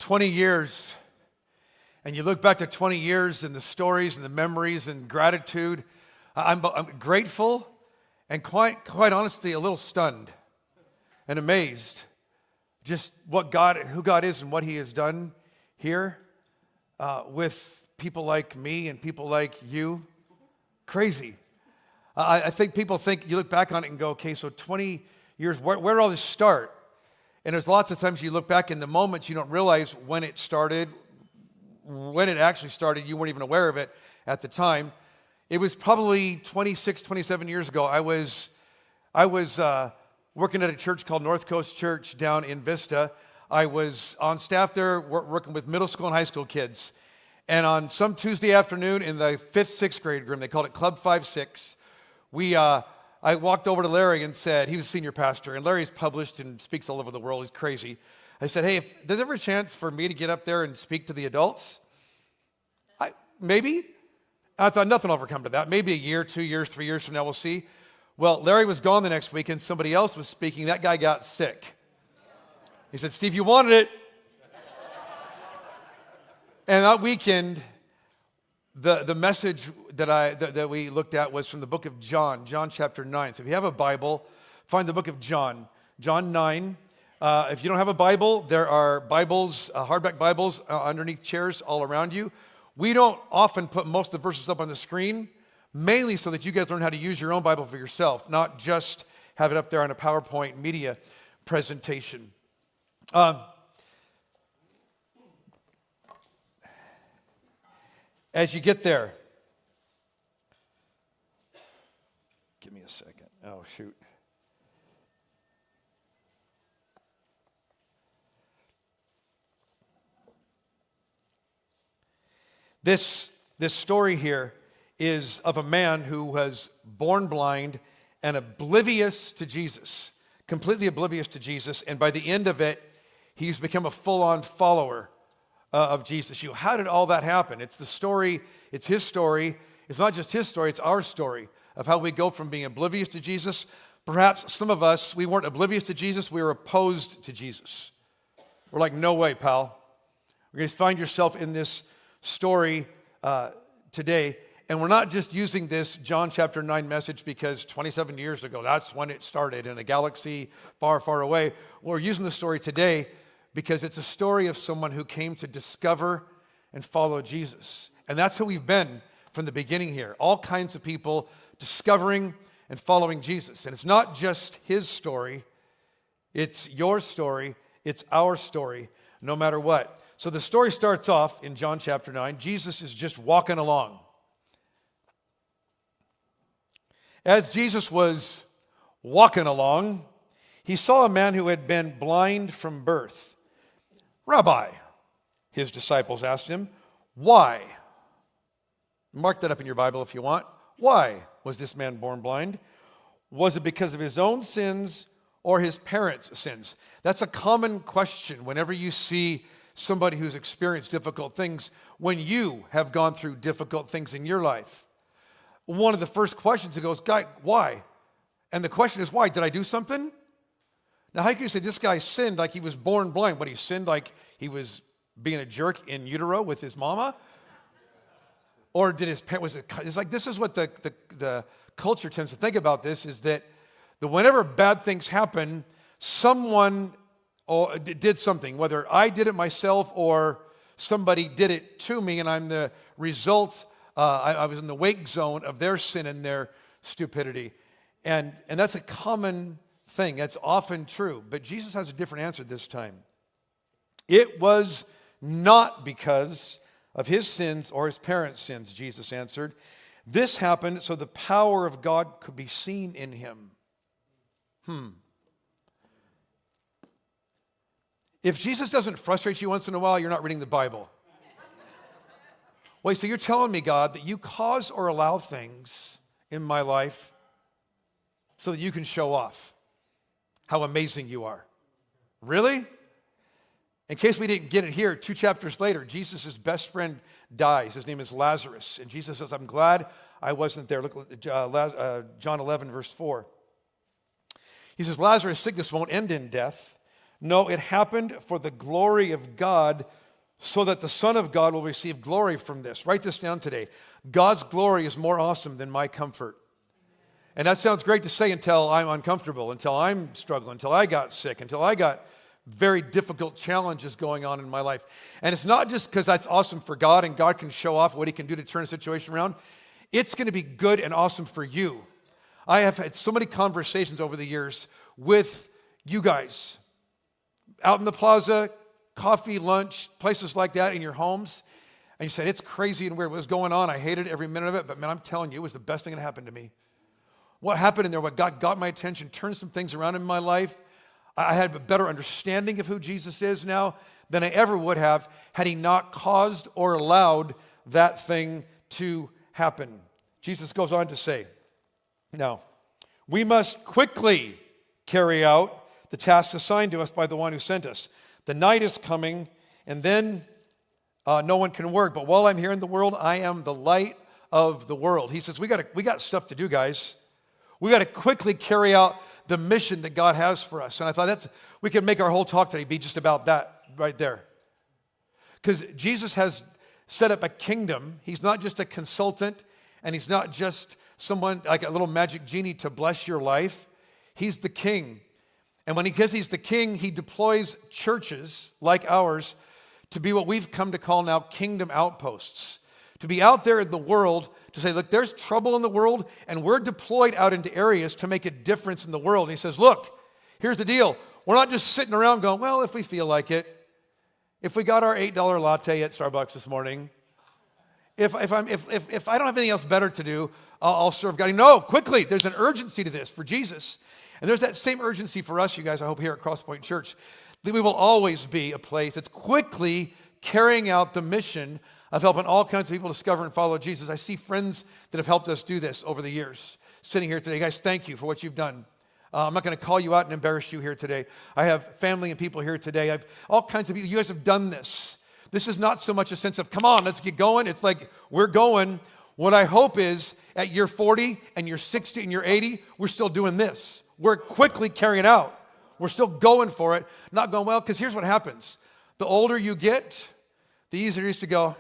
20 years, and you look back to 20 years and the stories and the memories and gratitude, I'm grateful and quite honestly a little stunned and amazed just who God is and what He has done here with people like me and people like you. Crazy. I think people think, you look back on it and go, okay, so 20 years, where did all this start? And there's lots of times you look back in the moments, you don't realize when it started, when it actually started, you weren't even aware of it at the time. It was probably 26, 27 years ago. I was working at a church called North Coast Church down in Vista. I was on staff there working with middle school and high school kids. And on some Tuesday afternoon in the 5th, 6th grade room, they called it Club 5-6, I walked over to Larry and said, he was a senior pastor, and Larry's published and speaks all over the world. He's crazy. I said, hey, if there's ever a chance for me to get up there and speak to the adults, maybe. I thought nothing will ever come to that. Maybe a year, 2 years, 3 years from now, we'll see. Well, Larry was gone the next week, and somebody else was speaking. That guy got sick. He said, Steve, you wanted it. And that weekend, the message that we looked at was from the book of John chapter 9. So if you have a Bible, find the book of John 9. If you don't have a Bible, there are Bibles, hardback Bibles underneath chairs all around you. We don't often put most of the verses up on the screen, mainly so that you guys learn how to use your own Bible for yourself, not just have it up there on a PowerPoint media presentation. As you get there, give me a second. Oh, shoot. This story here is of a man who was born blind and oblivious to Jesus, completely oblivious to Jesus, and by the end of it, he's become a full-on follower of Jesus. How did all that happen? It's the story, it's his story. It's not just his story, it's our story of how we go from being oblivious to Jesus. Perhaps some of us, we weren't oblivious to Jesus, we were opposed to Jesus. We're like, no way, pal. You're going to find yourself in this story today. And we're not just using this John chapter 9 message because 27 years ago, that's when it started in a galaxy far, far away. We're using the story today because it's a story of someone who came to discover and follow Jesus. And that's who we've been from the beginning here. All kinds of people discovering and following Jesus. And it's not just his story. It's your story. It's our story, no matter what. So the story starts off in John chapter 9. Jesus is just walking along. As Jesus was walking along, he saw a man who had been blind from birth. Rabbi, his disciples asked him, why? Mark that up in your Bible if you want. Why was this man born blind? Was it because of his own sins or his parents' sins? That's a common question whenever you see somebody who's experienced difficult things, when you have gone through difficult things in your life. One of the first questions, it goes, guy, why? And the question is, why? Did I do something? Now, how can you say this guy sinned like he was born blind? But he sinned like he was being a jerk in utero with his mama? Or did his parents, it's like this is what the culture tends to think about this, is that whenever bad things happen, someone did something, whether I did it myself or somebody did it to me, and I'm the result, I was in the wake zone of their sin and their stupidity. And that's a common thing. That's often true. But Jesus has a different answer this time. It was not because of his sins or his parents' sins, Jesus answered. This happened so the power of God could be seen in him. If Jesus doesn't frustrate you once in a while, you're not reading the Bible. Wait, so you're telling me, God, that you cause or allow things in my life so that you can show off how amazing you are. Really? In case we didn't get it here, 2 chapters later, Jesus' best friend dies. His name is Lazarus. And Jesus says, I'm glad I wasn't there. Look at John 11, verse 4. He says, Lazarus' sickness won't end in death. No, it happened for the glory of God, so that the Son of God will receive glory from this. Write this down today. God's glory is more awesome than my comfort. And that sounds great to say until I'm uncomfortable, until I'm struggling, until I got sick, until I got very difficult challenges going on in my life. And it's not just because that's awesome for God and God can show off what he can do to turn a situation around. It's going to be good and awesome for you. I have had so many conversations over the years with you guys out in the plaza, coffee, lunch, places like that in your homes. And you said, it's crazy and weird what was going on. I hated every minute of it, but man, I'm telling you, it was the best thing that happened to me. What happened in there, what God got my attention, turned some things around in my life. I had a better understanding of who Jesus is now than I ever would have had he not caused or allowed that thing to happen. Jesus goes on to say, now, we must quickly carry out the tasks assigned to us by the one who sent us. The night is coming, and then no one can work. But while I'm here in the world, I am the light of the world. He says, we got stuff to do, guys. We got to quickly carry out the mission that God has for us. And I thought we could make our whole talk today be just about that right there. Because Jesus has set up a kingdom. He's not just a consultant, and he's not just someone like a little magic genie to bless your life. He's the king. And because he's the king, he deploys churches like ours to be what we've come to call now kingdom outposts. To be out there in the world to say, look, there's trouble in the world, and we're deployed out into areas to make a difference in the world. And he says, look, here's the deal. We're not just sitting around going, well, if we feel like it, if we got our $8 latte at Starbucks this morning, if I don't have anything else better to do, I'll serve God. No, quickly, there's an urgency to this for Jesus. And there's that same urgency for us, you guys, I hope, here at Crosspoint Church, that we will always be a place that's quickly carrying out the mission of helping all kinds of people discover and follow Jesus. I see friends that have helped us do this over the years sitting here today. Guys, thank you for what you've done. I'm not going to call you out and embarrass you here today. I have family and people here today. I have all kinds of people. You guys have done this. This is not so much a sense of, come on, let's get going. It's like, we're going. What I hope is at year 40 and year 60 and year 80, we're still doing this. We're quickly carrying out. We're still going for it, not going, well, because here's what happens. The older you get, the easier it is to go,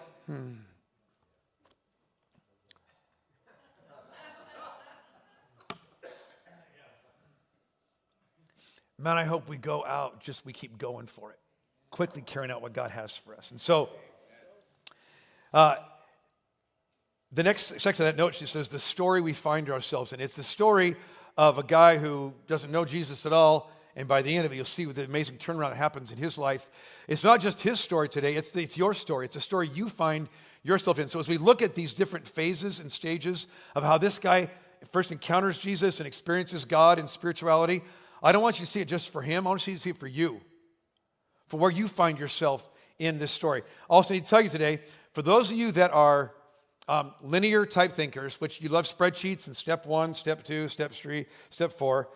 Man, I hope we go out, we keep going for it, quickly carrying out what God has for us. And so, the next section of that note, she says, the story we find ourselves in. It's the story of a guy who doesn't know Jesus at all, and by the end of it, you'll see the amazing turnaround that happens in his life. It's not just his story today, it's your story. It's a story you find yourself in. So as we look at these different phases and stages of how this guy first encounters Jesus and experiences God and spirituality, I don't want you to see it just for him. I want you to see it for you, for where you find yourself in this story. I also need to tell you today, for those of you that are linear type thinkers, which you love spreadsheets and step 1, step 2, step 3, step 4,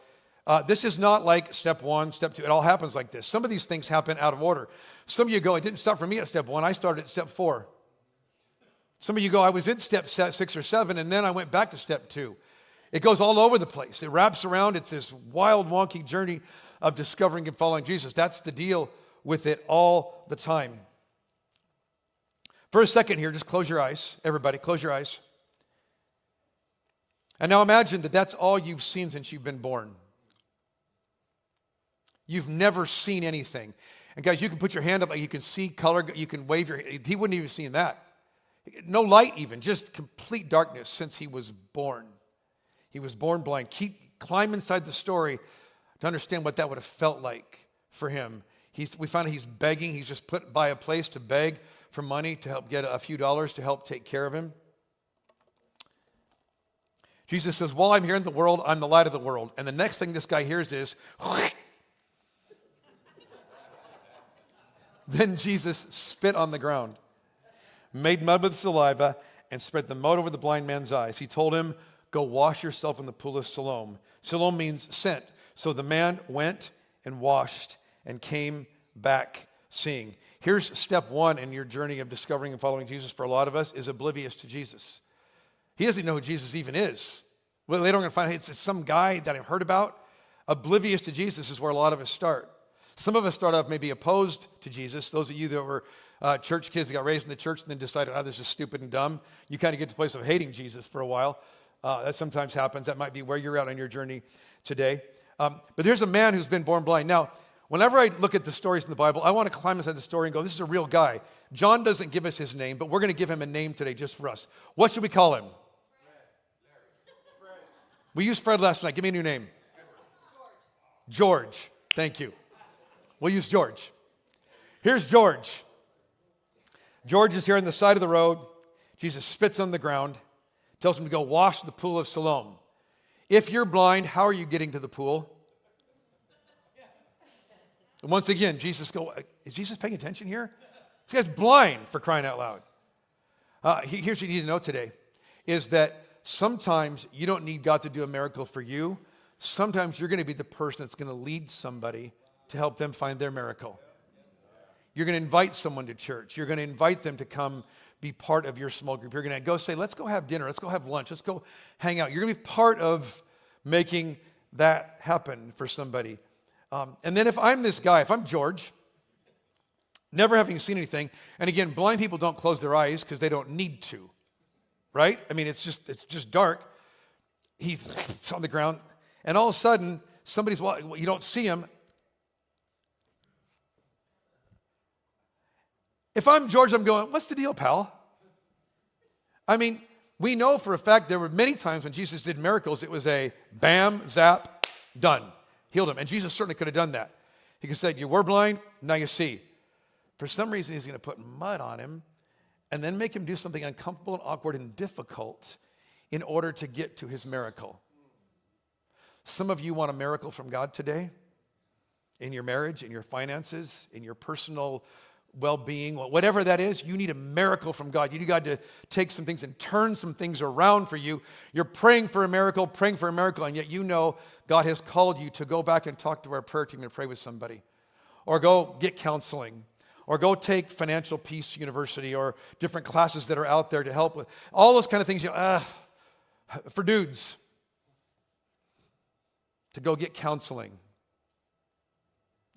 this is not like step 1, step 2. It all happens like this. Some of these things happen out of order. Some of you go, it didn't start for me at step 1. I started at step 4. Some of you go, I was in step 6 or 7, and then I went back to step 2. It goes all over the place. It wraps around. It's this wild, wonky journey of discovering and following Jesus. That's the deal with it all the time. For a second here, just close your eyes. Everybody, close your eyes. And now imagine that that's all you've seen since you've been born. You've never seen anything. And guys, you can put your hand up, you can see color, you can wave your hand. He wouldn't even have seen that. No light even, just complete darkness since he was born. He was born blind. Climb inside the story to understand what that would have felt like for him. We found out he's begging. He's just put by a place to beg for money to help get a few dollars to help take care of him. Jesus says, while I'm here in the world, I'm the light of the world. And the next thing this guy hears is, then Jesus spit on the ground, made mud with saliva, and spread the mud over the blind man's eyes. He told him, go wash yourself in the pool of Siloam. Siloam means sent. So the man went and washed and came back seeing. Here's step 1 in your journey of discovering and following Jesus for a lot of us is oblivious to Jesus. He doesn't know who Jesus even is. Well, later I'm going to find out it's some guy that I've heard about. Oblivious to Jesus is where a lot of us start. Some of us start off maybe opposed to Jesus. Those of you that were church kids that got raised in the church and then decided, oh, this is stupid and dumb. You kind of get to the place of hating Jesus for a while. That sometimes happens. That might be where you're at on your journey today. But there's a man who's been born blind. Now, whenever I look at the stories in the Bible, I want to climb inside the story and go, this is a real guy. John doesn't give us his name, but we're going to give him a name today just for us. What should we call him? Fred. We used Fred last night. Give me a new name. George. Thank you. We'll use George. Here's George. George is here on the side of the road. Jesus spits on the ground, tells him to go wash the pool of Siloam. If you're blind, how are you getting to the pool? And once again, is Jesus paying attention here? This guy's blind, for crying out loud. Here's what you need to know today, is that sometimes you don't need God to do a miracle for you. Sometimes you're going to be the person that's going to lead somebody to help them find their miracle. You're going to invite someone to church. You're going to invite them to come be part of your small group. You're going to go say, let's go have dinner. Let's go have lunch. Let's go hang out. You're going to be part of making that happen for somebody. And then if I'm this guy, if I'm George, never having seen anything, and again, blind people don't close their eyes because they don't need to, right? I mean, it's just dark. He's on the ground, and all of a sudden, somebody's walking. You don't see him. If I'm George, I'm going, what's the deal, pal? I mean, we know for a fact there were many times when Jesus did miracles, it was a bam, zap, done. Healed him. And Jesus certainly could have done that. He could have said, you were blind, now you see. For some reason, he's going to put mud on him and then make him do something uncomfortable and awkward and difficult in order to get to his miracle. Some of you want a miracle from God today in your marriage, in your finances, in your personal well-being, whatever that is. You need a miracle from God. You need God to take some things and turn some things around for you. You're praying for a miracle, and yet you know God has called you to go back and talk to our prayer team and pray with somebody, or go get counseling, or go take Financial Peace University, or different classes that are out there to help with all those kind of things. For dudes, to go get counseling.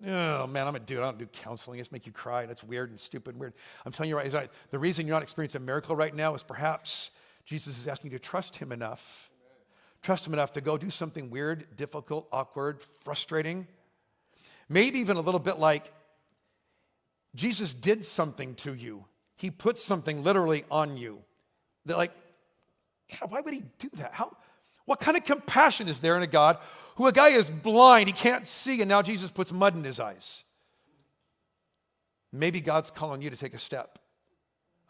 Oh, man, I'm a dude. I don't do counseling. It's make you cry. That's weird and stupid and weird. I'm telling you right, the reason you're not experiencing a miracle right now is perhaps Jesus is asking you to trust him enough. Trust him enough to go do something weird, difficult, awkward, frustrating. Maybe even a little bit like Jesus did something to you. He put something literally on you. They're like, God, why would he do that? What kind of compassion is there in a God who a guy is blind, he can't see, and now Jesus puts mud in his eyes? Maybe God's calling you to take a step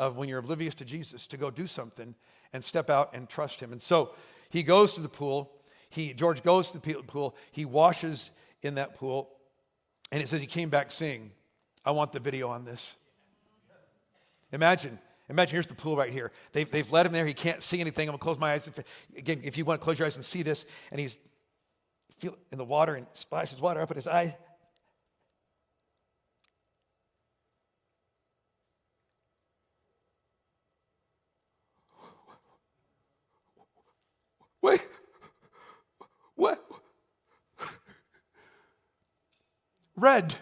of when you're oblivious to Jesus, to go do something and step out and trust him. And so he goes to the pool. George goes to the pool. He washes in that pool. And it says he came back saying, I want the video on this. Imagine, here's the pool right here. They've let him there. He can't see anything. I'm going to close my eyes. Again, if you want to close your eyes and see this, and he's in the water and splashes water up in his eye. Wait, what? Red.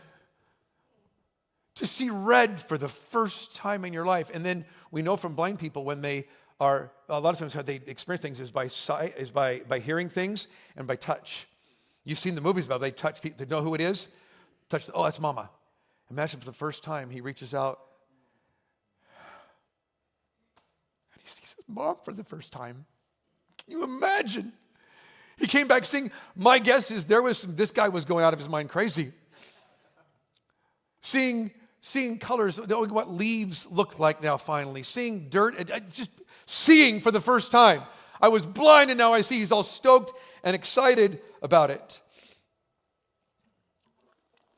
To see red for the first time in your life. And then we know from blind people when they are, a lot of times how they experience things is by sight, is by hearing things and by touch. You've seen the movies about they touch people, they know who it is. Oh, that's mama. Imagine for the first time he reaches out and he sees his mom for the first time. Can you imagine? He came back saying, my guess is this guy was going out of his mind crazy. Seeing colors, knowing what leaves look like now finally. Seeing dirt, just seeing for the first time. I was blind and now I see. He's all stoked and excited about it.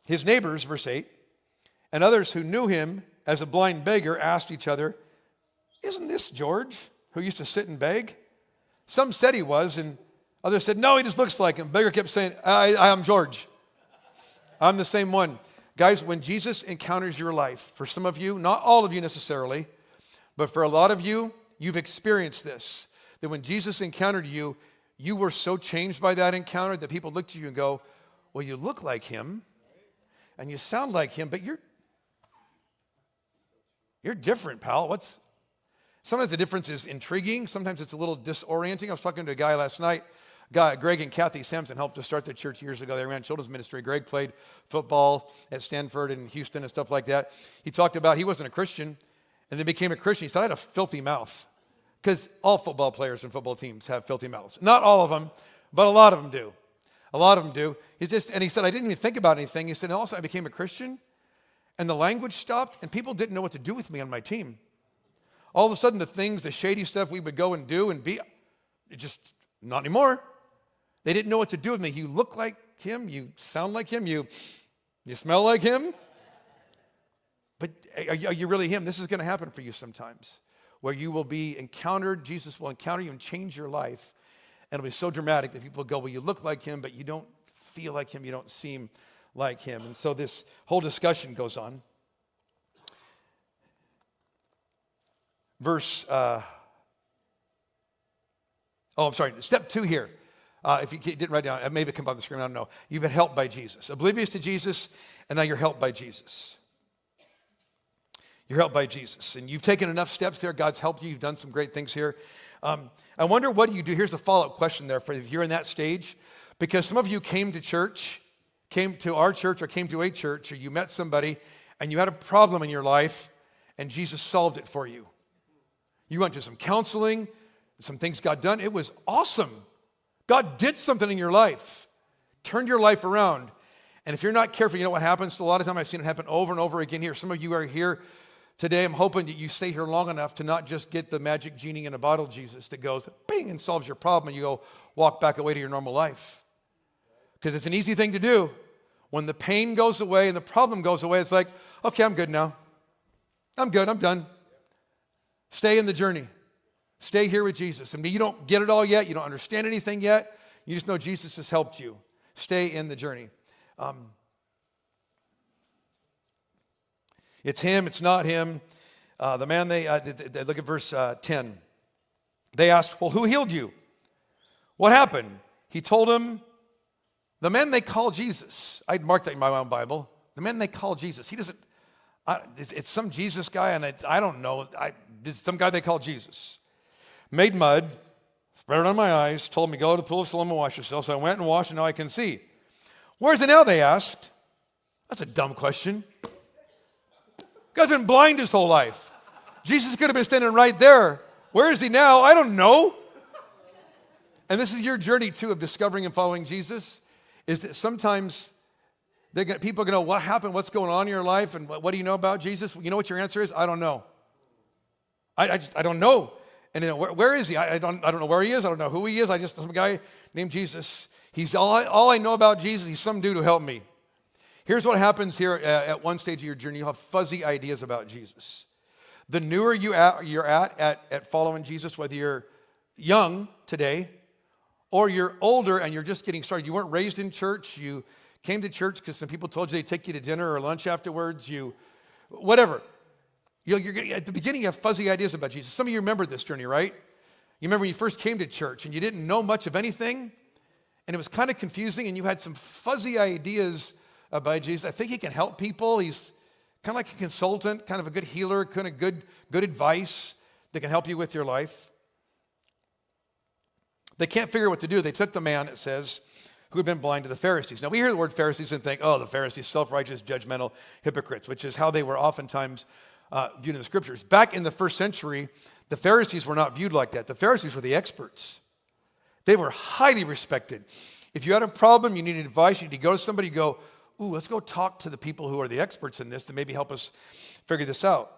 His neighbors, verse 8, and others who knew him as a blind beggar asked each other, isn't this George who used to sit and beg? Some said he was, and others said, no, he just looks like him. Beggar kept saying, I'm George. I'm the same one. Guys, when Jesus encounters your life, for some of you, not all of you necessarily, but for a lot of you, you've experienced this. That when Jesus encountered you, you were so changed by that encounter that people look to you and go, well, you look like him. and you sound like him, but you're different, pal. Sometimes the difference is intriguing. Sometimes it's a little disorienting. I was talking to a guy last night. Greg and Kathy Sampson helped us start the church years ago. They ran children's ministry. Greg played football at Stanford and Houston and stuff like that. He talked about he wasn't a Christian and then became a Christian. He said, I had a filthy mouth, because all football players and football teams have filthy mouths. Not all of them, but a lot of them do. A lot of them do. And he said, I didn't even think about anything. He said, and also I became a Christian, and the language stopped, and people didn't know what to do with me on my team. All of a sudden, the shady stuff we would go and do and be, it just, not anymore. They didn't know what to do with me. You look like him, you sound like him, you smell like him. But are you really him? This is going to happen for you sometimes, where you will be encountered, Jesus will encounter you and change your life. And it'll be so dramatic that people go, well, you look like him, but you don't feel like him, you don't seem like him. And so this whole discussion goes on. Step 2 here. If you didn't write down, it may have come up on the screen, I don't know. You've been helped by Jesus. Oblivious to Jesus, and now you're helped by Jesus. You're helped by Jesus. And you've taken enough steps there. God's helped you. You've done some great things here. I wonder, what do you do? Here's the follow-up question there for if you're in that stage. Because some of you came to our church, or came to a church, or you met somebody, and you had a problem in your life, and Jesus solved it for you. You went to some counseling, some things got done. It was awesome. God did something in your life, turned your life around. And if you're not careful, you know what happens? A lot of time I've seen it happen over and over again here. Some of you are here today. I'm hoping that you stay here long enough to not just get the magic genie in a bottle, Jesus, that goes, bing, and solves your problem, and you go walk back away to your normal life. Because it's an easy thing to do. When the pain goes away and the problem goes away, it's like, okay, I'm good now. I'm good, I'm done. Stay in the journey. Stay here with Jesus. I mean, you don't get it all yet. You don't understand anything yet. You just know Jesus has helped you. Stay in the journey. It's him, it's not him. The man, they look at verse 10. They asked, well, who healed you? What happened? He told them, the man they call Jesus. I'd marked that in my own Bible. The man they call Jesus. He doesn't, it's some Jesus guy, and I don't know. It's some guy they call Jesus. Made mud, spread it on my eyes, told me, go to the pool of Siloam and wash yourself. So I went and washed, and now I can see. Where is he now, they asked. That's a dumb question. Guy's been blind his whole life. Jesus could have been standing right there. Where is he now? I don't know. And this is your journey, too, of discovering and following Jesus, is that sometimes people are going to know, what happened? What's going on in your life? And what do you know about Jesus? You know what your answer is? I don't know. I don't know. And where is he? I don't know where he is. I don't know who he is. I just some guy named Jesus. He's all I know about Jesus. He's some dude who helped me. Here's what happens here at one stage of your journey. You'll have fuzzy ideas about Jesus. The newer you're at following Jesus, whether you're young today or you're older and you're just getting started. You weren't raised in church. You came to church because some people told you they'd take you to dinner or lunch afterwards. Whatever. You're at the beginning, you have fuzzy ideas about Jesus. Some of you remember this journey, right? You remember when you first came to church and you didn't know much of anything, and it was kind of confusing, and you had some fuzzy ideas about Jesus. I think he can help people. He's kind of like a consultant, kind of a good healer, kind of good advice that can help you with your life. They can't figure out what to do. They took the man, it says, who had been blind to the Pharisees. Now, we hear the word Pharisees and think, oh, the Pharisees, self-righteous, judgmental hypocrites, which is how they were oftentimes viewed in the scriptures. Back in the first century, the Pharisees were not viewed like that. The Pharisees were the experts. They were highly respected. If you had a problem, you needed advice, you need to go to somebody, you go, ooh, let's go talk to the people who are the experts in this to maybe help us figure this out.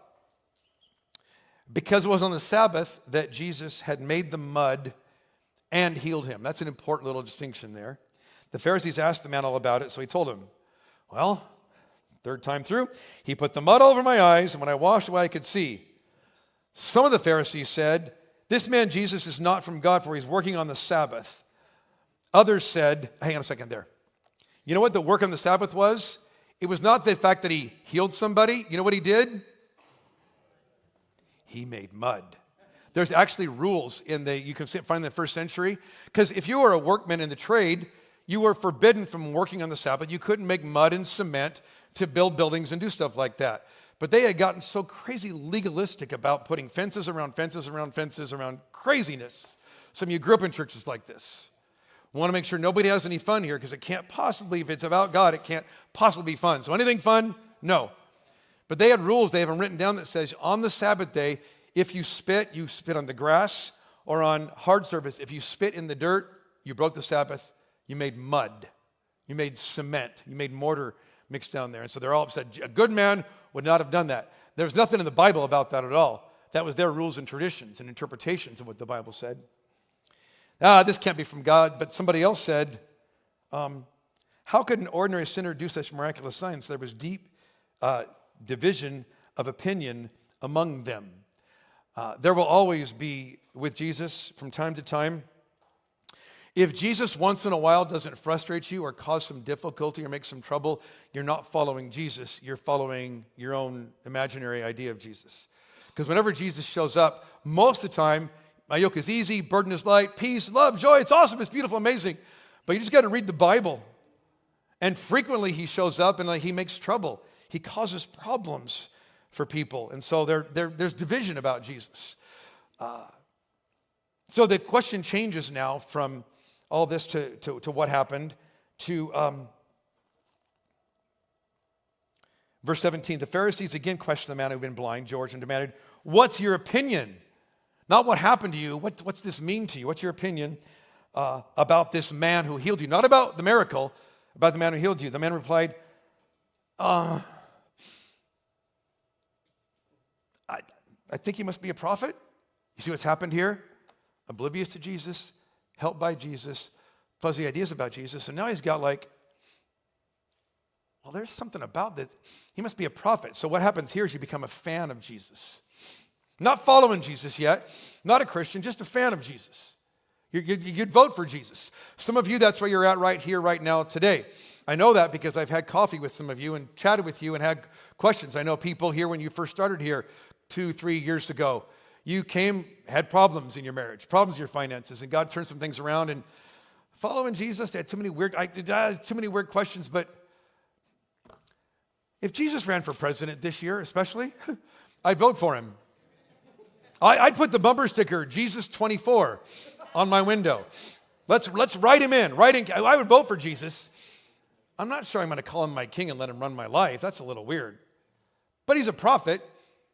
Because it was on the Sabbath that Jesus had made the mud and healed him. That's an important little distinction there. The Pharisees asked the man all about it, so he told him, well, third time through, he put the mud all over my eyes, and when I washed away, I could see. Some of the Pharisees said, this man Jesus is not from God, for he's working on the Sabbath. Others said, hang on a second there. You know what the work on the Sabbath was? It was not the fact that he healed somebody. You know what he did? He made mud. There's actually rules you can find in the first century. Because if you were a workman in the trade, you were forbidden from working on the Sabbath. You couldn't make mud and cement to build buildings and do stuff like that. But they had gotten so crazy legalistic about putting fences around craziness. Some of you grew up in churches like this. Want to make sure nobody has any fun here because it can't possibly, if it's about God, it can't possibly be fun. So anything fun? No. But they had rules they haven't written down that says on the Sabbath day, if you spit on the grass or on hard surface. If you spit in the dirt, you broke the Sabbath, you made mud, you made cement, you made mortar mixed down there. And so they're all upset. A good man would not have done that. There's nothing in the Bible about that at all. That was their rules and traditions and interpretations of what the Bible said. This can't be from God. But somebody else said, how could an ordinary sinner do such miraculous signs? There was deep division of opinion among them. There will always be, with Jesus from time to time, if Jesus once in a while doesn't frustrate you or cause some difficulty or make some trouble, you're not following Jesus. You're following your own imaginary idea of Jesus. Because whenever Jesus shows up, most of the time, my yoke is easy, burden is light, peace, love, joy, it's awesome, it's beautiful, amazing. But you just got to read the Bible. And frequently he shows up and he makes trouble. He causes problems for people. And so there's division about Jesus. So the question changes now from all this to what happened to verse 17. The Pharisees again questioned the man who had been blind, George, and demanded, what's your opinion? Not what happened to you. What's this mean to you? What's your opinion about this man who healed you? Not about the miracle, about the man who healed you. The man replied, I think he must be a prophet. You see what's happened here? Oblivious to Jesus, helped by Jesus, fuzzy ideas about Jesus. And now he's got well, there's something about that. He must be a prophet. So what happens here is you become a fan of Jesus. Not following Jesus yet, not a Christian, just a fan of Jesus. You'd vote for Jesus. Some of you, that's where you're at right here, right now, today. I know that because I've had coffee with some of you and chatted with you and had questions. I know people here when you first started here 2-3 years ago, you came, had problems in your marriage, problems in your finances, and God turned some things around. And following Jesus, they had too many weird questions. But if Jesus ran for president this year, especially, I'd vote for him. I'd put the bumper sticker, Jesus 24, on my window. Let's write him in. I would vote for Jesus. I'm not sure I'm going to call him my king and let him run my life. That's a little weird. But he's a prophet.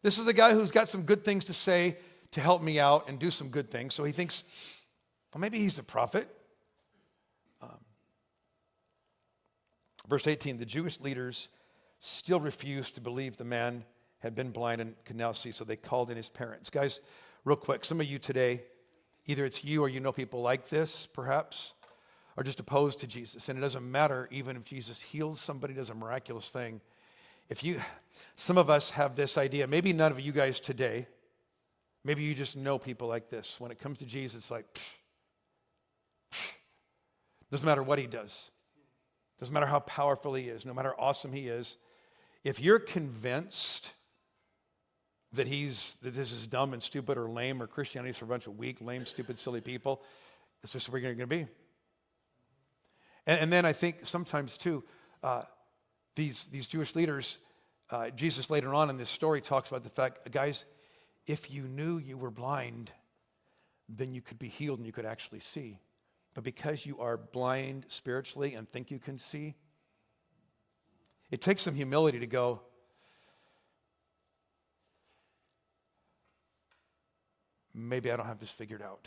This is a guy who's got some good things to say to help me out and do some good things. So he thinks, well, maybe he's a prophet. Verse 18, the Jewish leaders still refused to believe the man had been blind and could now see, so they called in his parents. Guys, real quick, some of you today, either it's you or you know people like this, perhaps, are just opposed to Jesus. And it doesn't matter even if Jesus heals somebody, does a miraculous thing. Some of us have this idea, maybe none of you guys today, maybe you just know people like this. When it comes to Jesus, it's like, doesn't matter what he does. Doesn't matter how powerful he is, no matter how awesome he is. If you're convinced that this is dumb and stupid or lame, or Christianity is for a bunch of weak, lame, stupid, silly people, it's just where you're going to be. And then I think sometimes too, these Jewish leaders, Jesus later on in this story talks about the fact, guys, if you knew you were blind, then you could be healed and you could actually see. But because you are blind spiritually and think you can see, it takes some humility to go, maybe I don't have this figured out.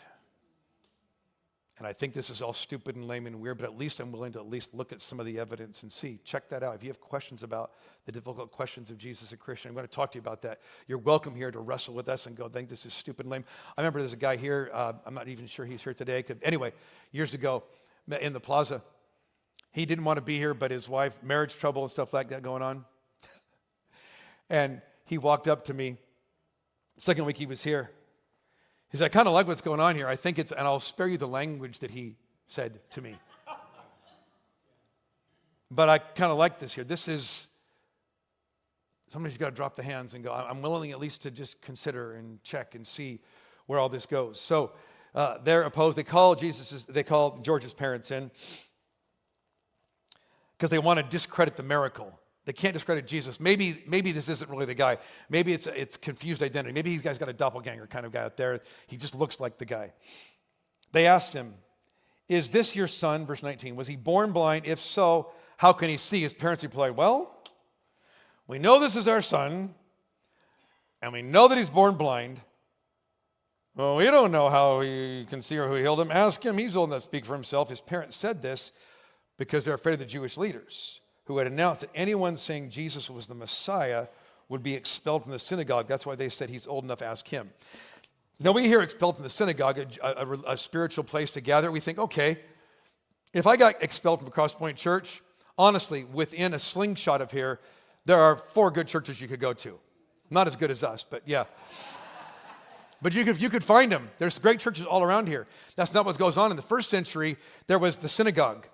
And I think this is all stupid and lame and weird, but at least I'm willing to at least look at some of the evidence and see. Check that out. If you have questions about the difficult questions of Jesus and Christian, I'm going to talk to you about that. You're welcome here to wrestle with us and go, I think this is stupid and lame. I remember there's a guy here, I'm not even sure he's here today. Anyway, years ago in the plaza, he didn't want to be here, but his wife, marriage trouble and stuff like that going on. And he walked up to me, second week he was here. He said, I kind of like what's going on here. I think and I'll spare you the language that he said to me. But I kind of like this here. Sometimes you got to drop the hands and go, I'm willing at least to just consider and check and see where all this goes. So they're opposed. They call George's parents in because they want to discredit the miracle. They can't discredit Jesus. Maybe this isn't really the guy. Maybe it's confused identity. Maybe he's got a doppelganger kind of guy out there. He just looks like the guy. They asked him, "Is this your son?" Verse 19. "Was he born blind? If so, how can he see?" His parents replied, "Well, we know this is our son, and we know that he's born blind. Well, we don't know how he can see or who healed him. Ask him. He's old enough to speak for himself." His parents said this because they're afraid of the Jewish leaders, who had announced that anyone saying Jesus was the Messiah would be expelled from the synagogue. That's why they said he's old enough to ask him. Now, we hear expelled from the synagogue, a spiritual place to gather. We think, okay, if I got expelled from Crosspoint Church, honestly, within a slingshot of here, there are 4 good churches you could go to. Not as good as us, but yeah. But you could find them. There's great churches all around here. That's not what goes on. In the first century, there was the synagogue.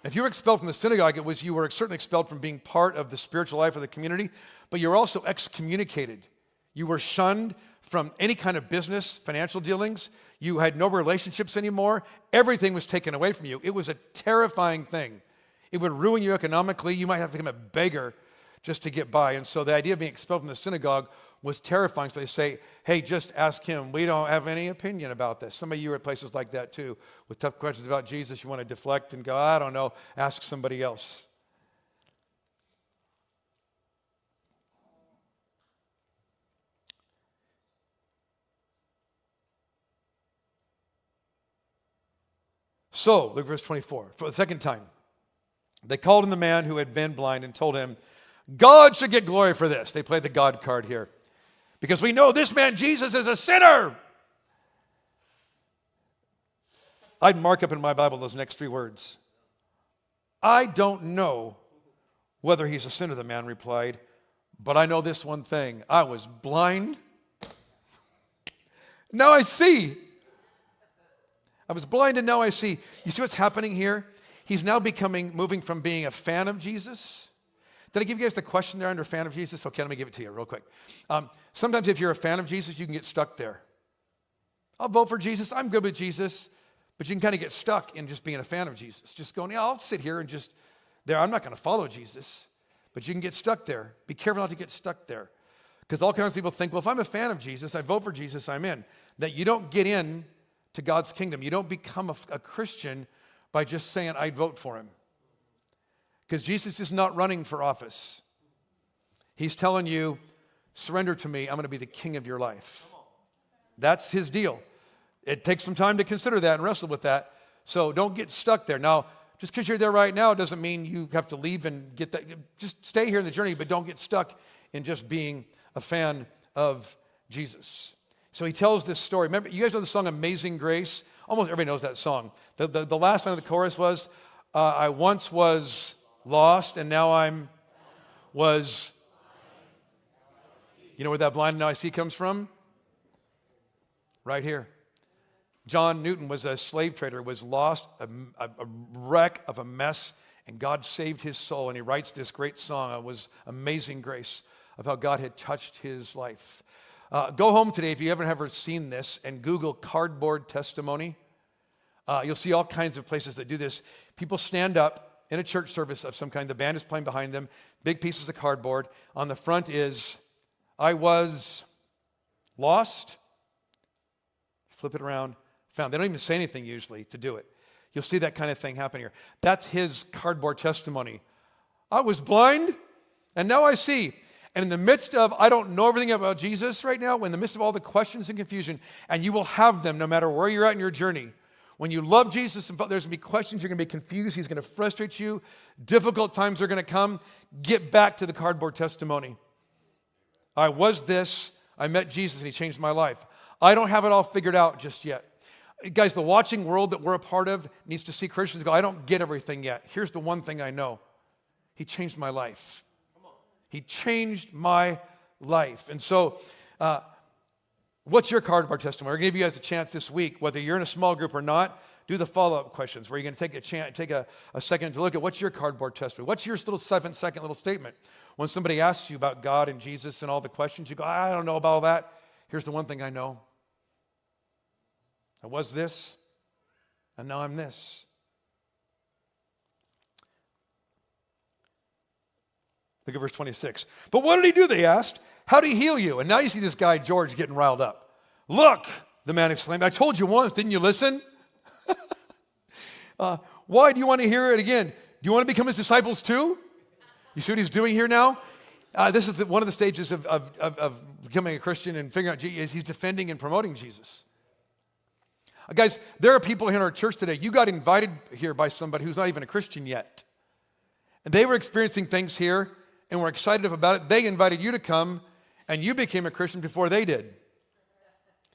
If you were expelled from the synagogue, you were certainly expelled from being part of the spiritual life of the community, but you were also excommunicated. You were shunned from any kind of business, financial dealings. You had no relationships anymore. Everything was taken away from you. It was a terrifying thing. It would ruin you economically. You might have to become a beggar just to get by. And so the idea of being expelled from the synagogue was terrifying. So they say, hey, just ask him. We don't have any opinion about this. Some of you are at places like that too, with tough questions about Jesus. You want to deflect and go, I don't know, ask somebody else. So, look at verse 24. For the second time, they called in the man who had been blind and told him, God should get glory for this. They played the God card here. Because we know this man, Jesus, is a sinner. I'd mark up in my Bible those next 3 words. I don't know whether he's a sinner, the man replied, but I know this one thing. I was blind. Now I see. I was blind and now I see. You see what's happening here? He's now moving from being a fan of Jesus. Did I give you guys the question there under fan of Jesus? Okay, let me give it to you real quick. Sometimes if you're a fan of Jesus, you can get stuck there. I'll vote for Jesus. I'm good with Jesus. But you can kind of get stuck in just being a fan of Jesus. Just going, yeah, I'll sit here and just there. I'm not going to follow Jesus. But you can get stuck there. Be careful not to get stuck there. Because all kinds of people think, well, if I'm a fan of Jesus, I vote for Jesus, I'm in. That you don't get in to God's kingdom. You don't become a Christian by just saying, I'd vote for him. Because Jesus is not running for office. He's telling you, surrender to me, I'm going to be the king of your life. That's his deal. It takes some time to consider that and wrestle with that. So don't get stuck there. Now, just because you're there right now doesn't mean you have to leave and get that. Just stay here in the journey, but don't get stuck in just being a fan of Jesus. So he tells this story. Remember, you guys know the song Amazing Grace? Almost everybody knows that song. The last line of the chorus was, I once was lost and now was. You know where that blind and now I see comes from? Right here. John Newton was a slave trader, was lost, a wreck of a mess, and God saved his soul. And he writes this great song. It was Amazing Grace, of how God had touched his life. Go home today if you haven't ever seen this and Google cardboard testimony. You'll see all kinds of places that do this. People stand up in a church service of some kind. The band is playing behind them. Big pieces of cardboard. On the front is, I was lost. Flip it around. Found. They don't even say anything usually to do it. You'll see that kind of thing happen here. That's his cardboard testimony. I was blind and now I see. And in the midst of, I don't know everything about Jesus right now, in the midst of all the questions and confusion, and you will have them no matter where you're at in your journey. When you love Jesus, there's going to be questions, you're going to be confused, he's going to frustrate you, difficult times are going to come. Get back to the cardboard testimony. I was this, I met Jesus and he changed my life. I don't have it all figured out just yet. Guys, the watching world that we're a part of needs to see Christians go, I don't get everything yet. Here's the one thing I know. He changed my life. He changed my life. And so, what's your cardboard testimony? We're going to give you guys a chance this week, whether you're in a small group or not, do the follow-up questions where you're going to take a second to look at what's your cardboard testimony. What's your little 7-second little statement? When somebody asks you about God and Jesus and all the questions, you go, I don't know about all that. Here's the one thing I know. I was this, and now I'm this. Look at verse 26. But what did he do, they asked. How did he heal you? And now you see this guy, George, getting riled up. Look, the man exclaimed, I told you once, didn't you listen? Why do you want to hear it again? Do you want to become his disciples too? You see what he's doing here now? This is one of the stages of becoming a Christian and figuring out Jesus. He's defending and promoting Jesus. Guys, there are people here in our church today. You got invited here by somebody who's not even a Christian yet. And they were experiencing things here and were excited about it. They invited you to come, and you became a Christian before they did.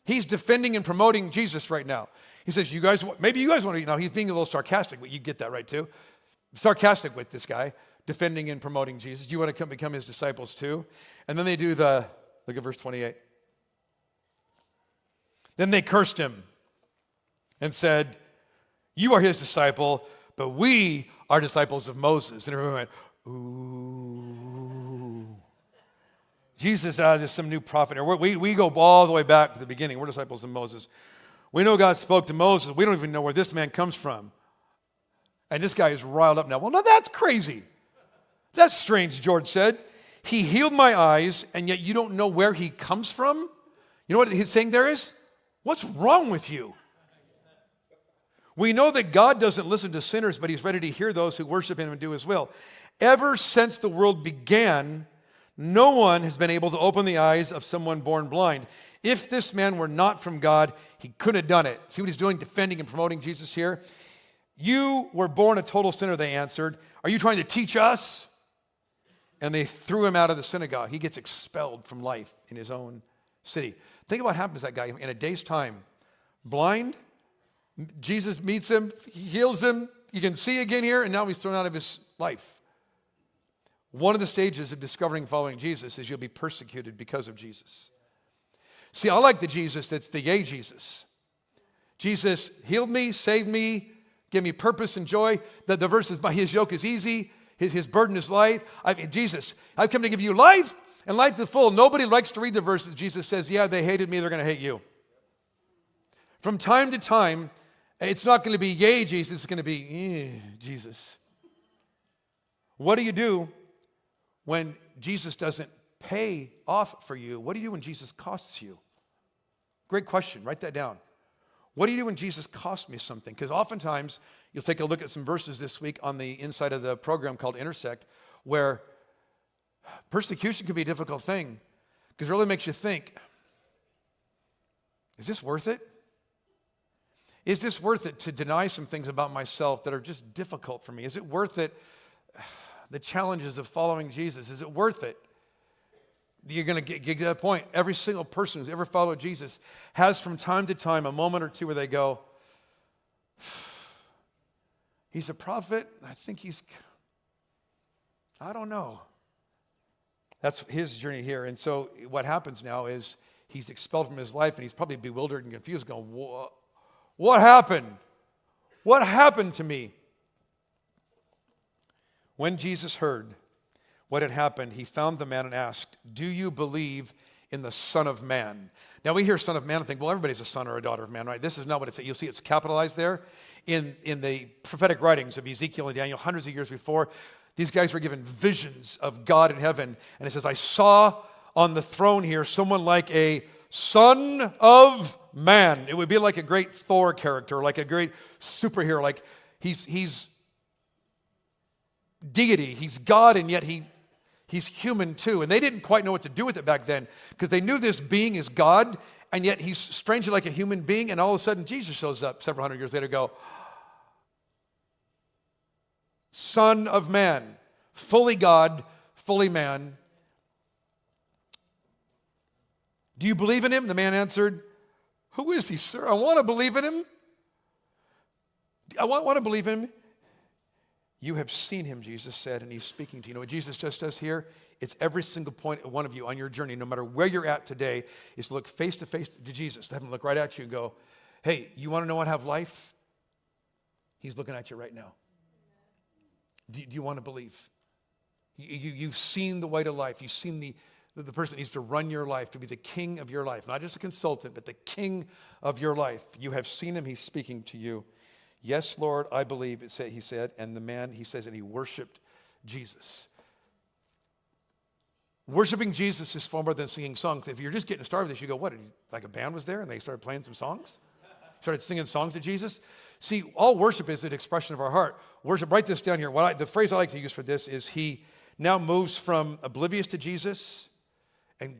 He's defending and promoting Jesus right now. He says, maybe you guys want to, he's being a little sarcastic, but you get that right too. Sarcastic with this guy, defending and promoting Jesus. Do you want to become his disciples too? And then they do look at verse 28. Then they cursed him and said, you are his disciple, but we are disciples of Moses. And everyone went, ooh. Jesus, there's some new prophet here. We go all the way back to the beginning. We're disciples of Moses. We know God spoke to Moses. We don't even know where this man comes from. And this guy is riled up now. Well, now that's crazy. That's strange, George said. He healed my eyes, and yet you don't know where he comes from? You know what he's saying there is? What's wrong with you? We know that God doesn't listen to sinners, but he's ready to hear those who worship him and do his will. Ever since the world began, no one has been able to open the eyes of someone born blind. If this man were not from God, he couldn't have done it. See what he's doing, defending and promoting Jesus here? You were born a total sinner, they answered. Are you trying to teach us? And they threw him out of the synagogue. He gets expelled from life in his own city. Think about what happens to that guy in a day's time. Blind, Jesus meets him, he heals him, you can see again here, and now he's thrown out of his life. One of the stages of discovering following Jesus is you'll be persecuted because of Jesus. See, I like the Jesus that's the yay Jesus. Jesus healed me, saved me, gave me purpose and joy. The verse is, his yoke is easy, his burden is light. Jesus, I've come to give you life and life to the full. Nobody likes to read the verses. Jesus says, yeah, they hated me, they're going to hate you. From time to time, it's not going to be yay Jesus, it's going to be Jesus. What do you do when Jesus doesn't pay off for you? What do you do when Jesus costs you? Great question. Write that down. What do you do when Jesus costs me something? Because oftentimes, you'll take a look at some verses this week on the inside of the program called Intersect, where persecution can be a difficult thing because it really makes you think, is this worth it? Is this worth it to deny some things about myself that are just difficult for me? Is it worth it, the challenges of following Jesus? Is it worth it? You're going to get to that point. Every single person who's ever followed Jesus has from time to time a moment or two where they go, he's a prophet. I think I don't know. That's his journey here. And so what happens now is he's expelled from his life and he's probably bewildered and confused going, what happened? What happened to me? When Jesus heard what had happened, he found the man and asked, do you believe in the Son of Man? Now we hear Son of Man and think, well, everybody's a son or a daughter of man, right? This is not what it's saying. You'll see it's capitalized there. In the prophetic writings of Ezekiel and Daniel, hundreds of years before, these guys were given visions of God in heaven. And it says, I saw on the throne here someone like a Son of Man. It would be like a great Thor character, like a great superhero, like he's deity, he's God, and yet he's human too. And they didn't quite know what to do with it back then because they knew this being is God, and yet he's strangely like a human being, and all of a sudden Jesus shows up several hundred years later go, Son of Man, fully God, fully man. Do you believe in him? The man answered, who is he, sir? I want to believe in him. I want to believe in him. You have seen him, Jesus said, and he's speaking to you. You know what Jesus just does here? It's every single point of one of you on your journey, no matter where you're at today, is to look face to face to Jesus. Have him look right at you and go, hey, you want to know how to have life? He's looking at you right now. Do you want to believe? You've seen the way to life. You've seen the person that needs to run your life, to be the king of your life. Not just a consultant, but the king of your life. You have seen him. He's speaking to you. Yes, Lord, I believe, he said. And the man, he says, and he worshiped Jesus. Worshiping Jesus is far more than singing songs. If you're just getting started with this, you go, what, like a band was there and they started playing some songs? Started singing songs to Jesus? See, all worship is an expression of our heart. Worship, write this down here. The phrase I like to use for this is he now moves from oblivious to Jesus and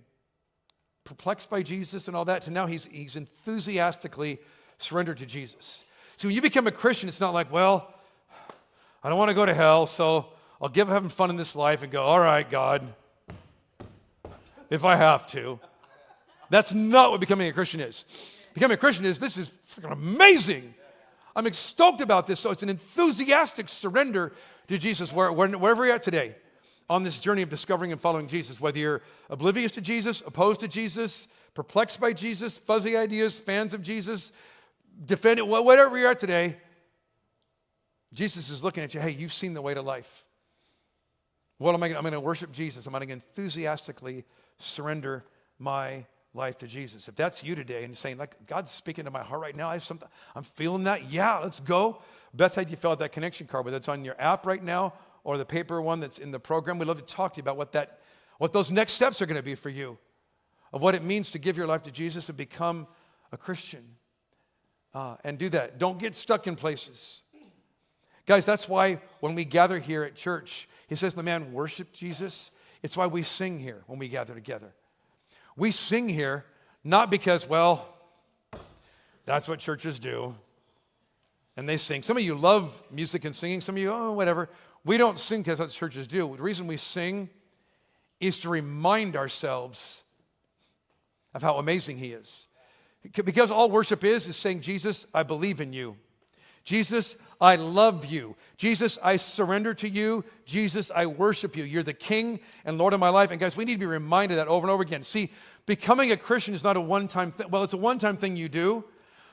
perplexed by Jesus and all that to now he's enthusiastically surrendered to Jesus. See, when you become a Christian, it's not like, well, I don't want to go to hell, so I'll give having fun in this life and go, all right, God, if I have to. That's not what becoming a Christian is. Becoming a Christian is, this is freaking amazing. I'm stoked about this. So it's an enthusiastic surrender to Jesus wherever you're at today on this journey of discovering and following Jesus, whether you're oblivious to Jesus, opposed to Jesus, perplexed by Jesus, fuzzy ideas, fans of Jesus, defending, whatever you're at today, Jesus is looking at you. Hey, you've seen the way to life. What am I going to? I'm going to worship Jesus. I'm going to enthusiastically surrender my life to Jesus. If that's you today and you're saying, like, God's speaking to my heart right now, I'm feeling that. Yeah, let's go. Beth had you fill out that connection card, whether it's on your app right now or the paper one that's in the program. We'd love to talk to you about what those next steps are going to be for you, of what it means to give your life to Jesus and become a Christian. And do that. Don't get stuck in places. Guys, that's why when we gather here at church, he says the man worshiped Jesus. It's why we sing here when we gather together. We sing here not because, well, that's what churches do. And they sing. Some of you love music and singing. Some of you, whatever. We don't sing because that's what churches do. The reason we sing is to remind ourselves of how amazing he is. Because all worship is saying, Jesus, I believe in you. Jesus, I love you. Jesus, I surrender to you. Jesus, I worship you. You're the King and Lord of my life. And guys, we need to be reminded of that over and over again. See, becoming a Christian is not a one-time thing. Well, it's a one-time thing you do,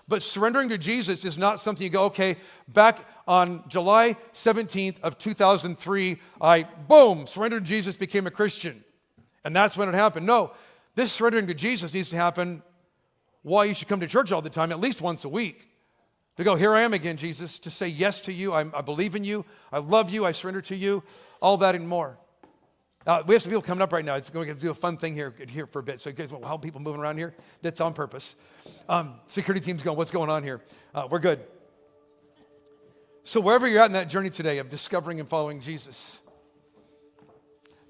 but surrendering to Jesus is not something you go, okay, back on July 17th of 2003, I, boom, surrendered to Jesus, became a Christian. And that's when it happened. No, this surrendering to Jesus needs to happen while you should come to church all the time, at least once a week. To go, here I am again, Jesus, to say yes to you. I believe in you. I love you. I surrender to you. All that and more. We have some people coming up right now. It's going to do a fun thing here for a bit. So you guys, how people moving around here? That's on purpose. Security team's going, what's going on here? We're good. So wherever you're at in that journey today of discovering and following Jesus,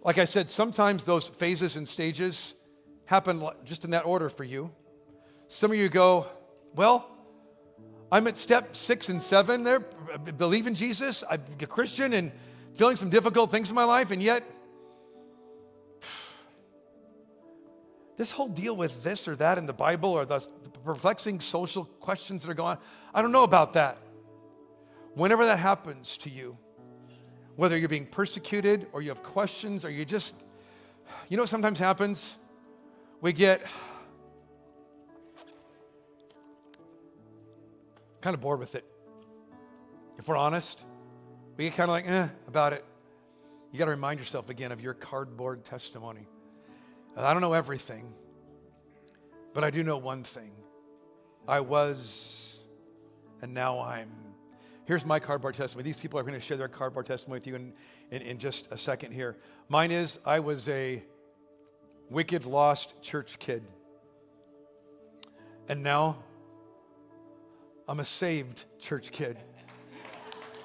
like I said, sometimes those phases and stages happen just in that order for you. Some of you go, well, I'm at step 6 and 7 there, believe in Jesus, I'm a Christian and feeling some difficult things in my life, and yet this whole deal with this or that in the Bible or the perplexing social questions that are going on, I don't know about that. Whenever that happens to you, whether you're being persecuted or you have questions or you just, you know what sometimes happens? We get kind of bored with it. If we're honest, we get kind of like, about it. You got to remind yourself again of your cardboard testimony. I don't know everything, but I do know one thing. I was, and now I'm. Here's my cardboard testimony. These people are going to share their cardboard testimony with you in just a second here. Mine is, I was a wicked, lost church kid. And now, I'm a saved church kid.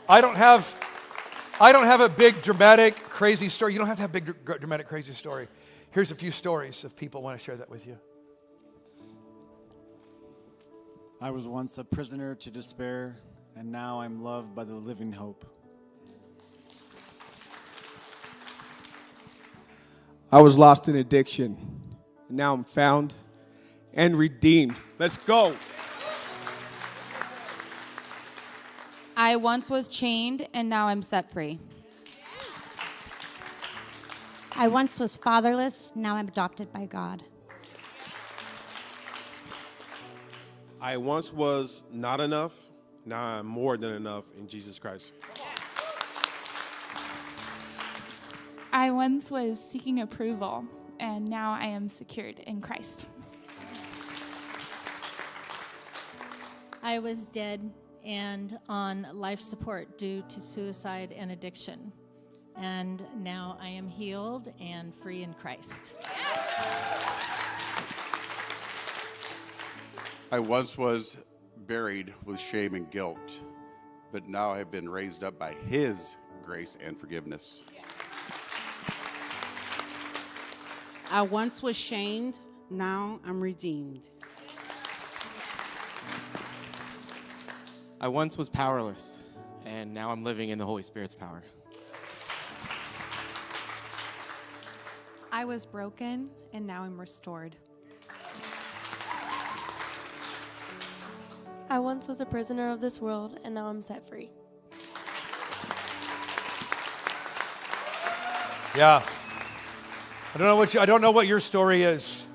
I don't have a big, dramatic, crazy story. You don't have to have a big, dramatic, crazy story. Here's a few stories if people want to share that with you. I was once a prisoner to despair, and now I'm loved by the living hope. I was lost in addiction, and now I'm found and redeemed. Let's go. I once was chained, and now I'm set free. I once was fatherless, now I'm adopted by God. I once was not enough, now I'm more than enough in Jesus Christ. I once was seeking approval, and now I am secured in Christ. I was dead and on life support due to suicide and addiction. and now I am healed and free in Christ. I once was buried with shame and guilt, but now I have been raised up by His grace and forgiveness. I once was shamed, now I'm redeemed. I once was powerless, and now I'm living in the Holy Spirit's power. I was broken, and now I'm restored. I once was a prisoner of this world, and now I'm set free. Yeah. I don't know what your story is.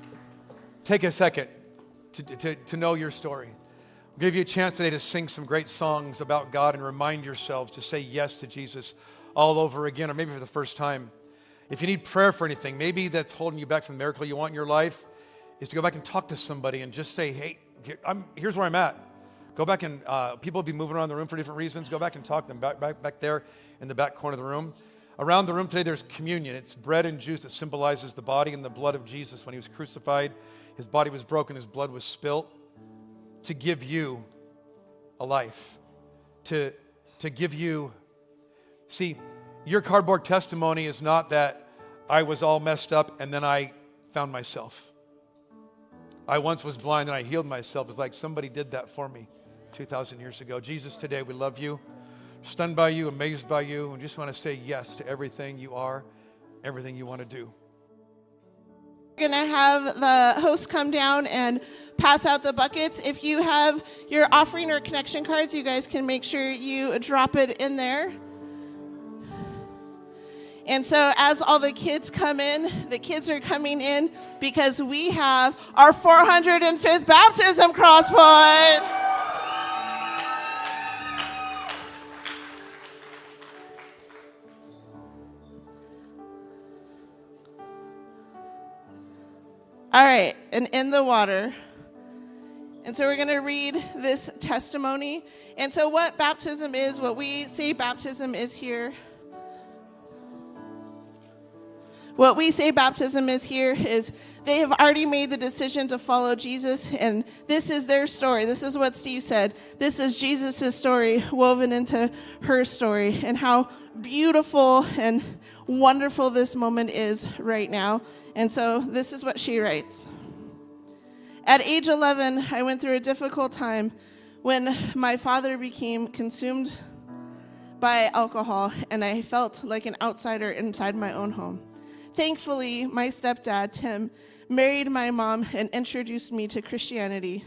Take a second to know your story. I'll give you a chance today to sing some great songs about God and remind yourselves to say yes to Jesus all over again, or maybe for the first time. If you need prayer for anything, maybe that's holding you back from the miracle you want in your life, is to go back and talk to somebody and just say, hey, here's where I'm at. Go back and people will be moving around the room for different reasons. Go back and talk to them back there in the back corner of the room. Around the room today, there's communion. It's bread and juice that symbolizes the body and the blood of Jesus. When he was crucified, his body was broken, his blood was spilt to give you a life, to give you. See, your cardboard testimony is not that I was all messed up and then I found myself. I once was blind and I healed myself. It's like somebody did that for me 2,000 years ago. Jesus, today we love you, stunned by you, amazed by you, and just want to say yes to everything you are, everything you want to do. We're going to have the host come down and pass out the buckets. If you have your offering or connection cards, you guys can make sure you drop it in there. And so as all the kids come in, the kids are coming in because we have our 405th baptism, Crosspoint. All right, and in the water. And so we're going to read this testimony. And so what baptism is, what we say baptism is here. What we say baptism is here is they have already made the decision to follow Jesus, and this is their story. This is what Steve said. This is Jesus' story woven into her story, and how beautiful and wonderful this moment is right now. And so this is what she writes. At age 11, I went through a difficult time when my father became consumed by alcohol, and I felt like an outsider inside my own home. Thankfully, my stepdad, Tim, married my mom and introduced me to Christianity.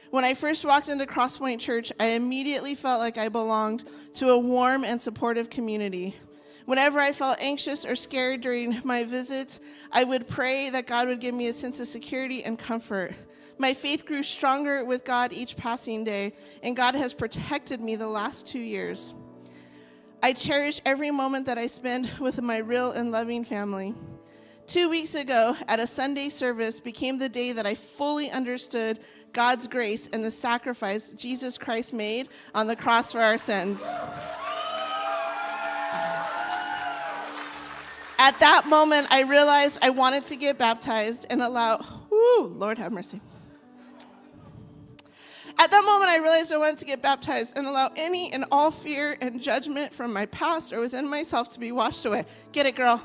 When I first walked into Crosspoint Church, I immediately felt like I belonged to a warm and supportive community. Whenever I felt anxious or scared during my visits, I would pray that God would give me a sense of security and comfort. My faith grew stronger with God each passing day, and God has protected me the last 2 years. I cherish every moment that I spend with my real and loving family. 2 weeks ago, at a Sunday service, became the day that I fully understood God's grace and the sacrifice Jesus Christ made on the cross for our sins. At that moment, I realized I wanted to get baptized and allow, Lord have mercy. At that moment, I realized I wanted to get baptized and allow any and all fear and judgment from my past or within myself to be washed away. Get it, girl?